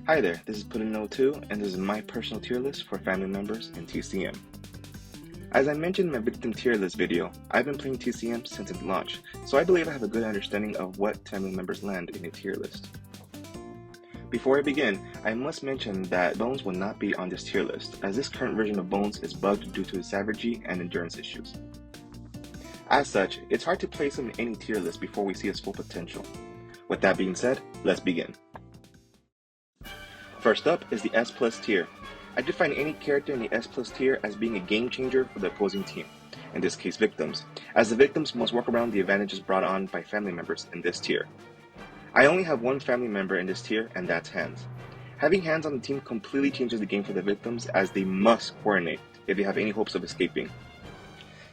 Hi there, this is Puddin02, and this is my personal tier list for family members in TCM. As I mentioned in my victim tier list video, I've been playing TCM since its launch, so I believe I have a good understanding of what family members land in a tier list. Before I begin, I must mention that Bones will not be on this tier list, as this current version of Bones is bugged due to his savagery and endurance issues. As such, it's hard to place him in any tier list before we see his full potential. With that being said, let's begin. First up is the S plus tier. I define any character in the S plus tier as being a game changer for the opposing team, in this case victims, as the victims must work around the advantages brought on by family members in this tier. I only have one family member in this tier, and that's Hands. Having Hands on the team completely changes the game for the victims, as they must coordinate if they have any hopes of escaping.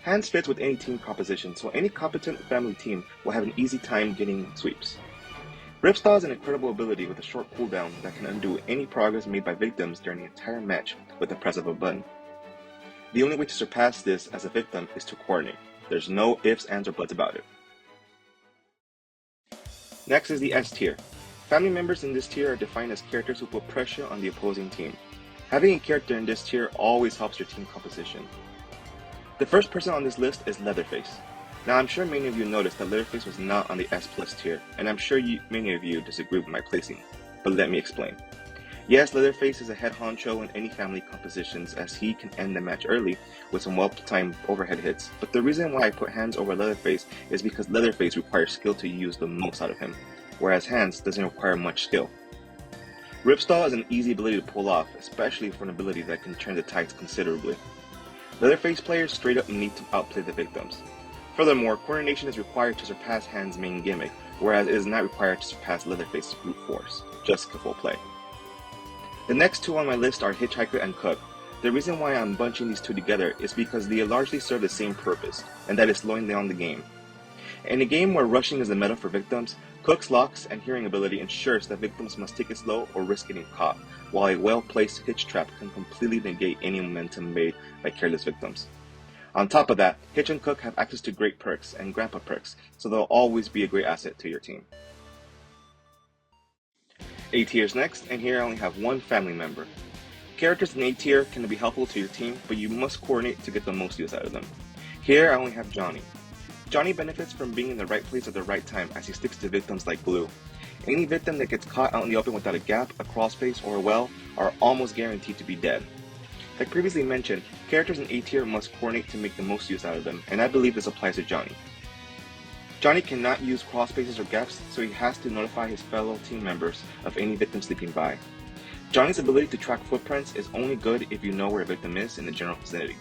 Hands fits with any team composition, so any competent family team will have an easy time getting sweeps. Ripstyle has an incredible ability with a short cooldown that can undo any progress made by victims during the entire match with the press of a button. The only way to surpass this as a victim is to coordinate. There's no ifs, ands, or buts about it. Next is the S tier. Family members in this tier are defined as characters who put pressure on the opposing team. Having a character in this tier always helps your team composition. The first person on this list is Leatherface. Now, I'm sure many of you noticed that Leatherface was not on the S plus tier, and I'm sure many of you disagree with my placing, but let me explain. Yes, Leatherface is a head honcho in any family compositions, as he can end the match early with some well-timed overhead hits, but the reason why I put Hands over Leatherface is because Leatherface requires skill to use the most out of him, whereas Hands doesn't require much skill. Ripstyle is an easy ability to pull off, especially for an ability that can turn the tides considerably. Leatherface players straight up need to outplay the victims. Furthermore, coordination is required to surpass Hands' main gimmick, whereas it is not required to surpass Leatherface's brute force, just full play. The next two on my list are Hitchhiker and Cook. The reason why I'm bunching these two together is because they largely serve the same purpose, and that is slowing down the game. In a game where rushing is the meta for victims, Cook's locks and hearing ability ensures that victims must take it slow or risk getting caught, while a well-placed hitch trap can completely negate any momentum made by careless victims. On top of that, Hitch and Cook have access to great perks and grandpa perks, so they'll always be a great asset to your team. A tier is next, and here I only have one family member. Characters in A tier can be helpful to your team, but you must coordinate to get the most use out of them. Here I only have Johnny. Johnny benefits from being in the right place at the right time as he sticks to victims like glue. Any victim that gets caught out in the open without a gap, a crawl space, or a well are almost guaranteed to be dead. Like previously mentioned, characters in A tier must coordinate to make the most use out of them, and I believe this applies to Johnny. Johnny cannot use crawl spaces or gaps, so he has to notify his fellow team members of any victim sleeping by. Johnny's ability to track footprints is only good if you know where a victim is in the general vicinity,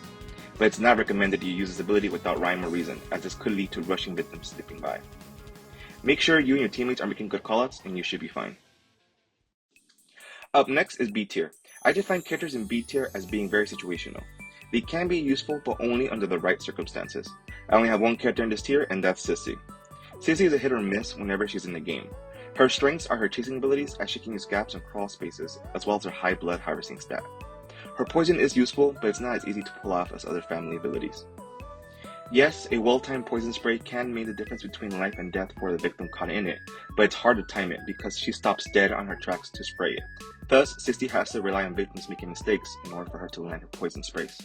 but it's not recommended you use this ability without rhyme or reason, as this could lead to rushing victims sleeping by. Make sure you and your teammates are making good callouts, and you should be fine. Up next is B tier. I define characters in B tier as being very situational. They can be useful, but only under the right circumstances. I only have one character in this tier, and that's Sissy. Sissy is a hit or miss whenever she's in the game. Her strengths are her chasing abilities, as she can use gaps and crawl spaces, as well as her high blood harvesting stat. Her poison is useful, but it's not as easy to pull off as other family abilities. Yes, a well-timed poison spray can make the difference between life and death for the victim caught in it, but it's hard to time it because she stops dead on her tracks to spray it. Thus, Sissy has to rely on victims making mistakes in order for her to land her poison sprays.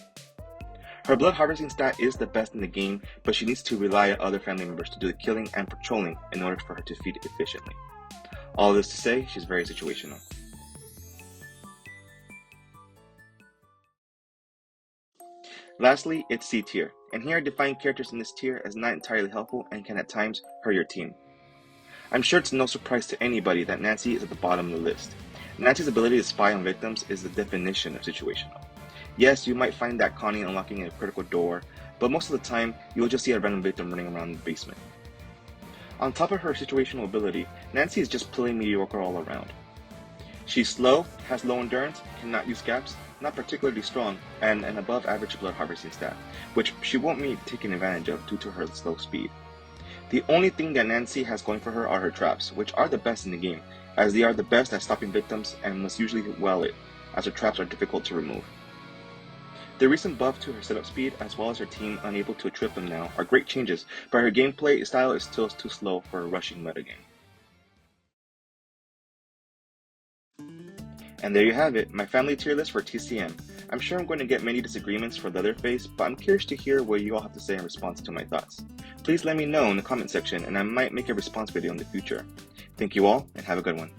Her blood harvesting stat is the best in the game, but she needs to rely on other family members to do the killing and patrolling in order for her to feed efficiently. All this to say, she's very situational. Lastly, it's C tier, and here I define characters in this tier as not entirely helpful and can at times hurt your team. I'm sure it's no surprise to anybody that Nancy is at the bottom of the list. Nancy's ability to spy on victims is the definition of situational. Yes, you might find that Connie unlocking a critical door, but most of the time, you'll just see a random victim running around the basement. On top of her situational ability, Nancy is just plain mediocre all around. She's slow, has low endurance, cannot use gaps, not particularly strong, and an above average blood harvesting stat, which she won't be taken advantage of due to her slow speed. The only thing that Nancy has going for her are her traps, which are the best in the game, as they are the best at stopping victims and must usually well it, as her traps are difficult to remove. The recent buff to her setup speed, as well as her team unable to trip them now, are great changes, but her gameplay style is still too slow for a rushing metagame. And there you have it, my family tier list for TCM. I'm sure I'm going to get many disagreements for Leatherface, but I'm curious to hear what you all have to say in response to my thoughts. Please let me know in the comment section and I might make a response video in the future. Thank you all and have a good one.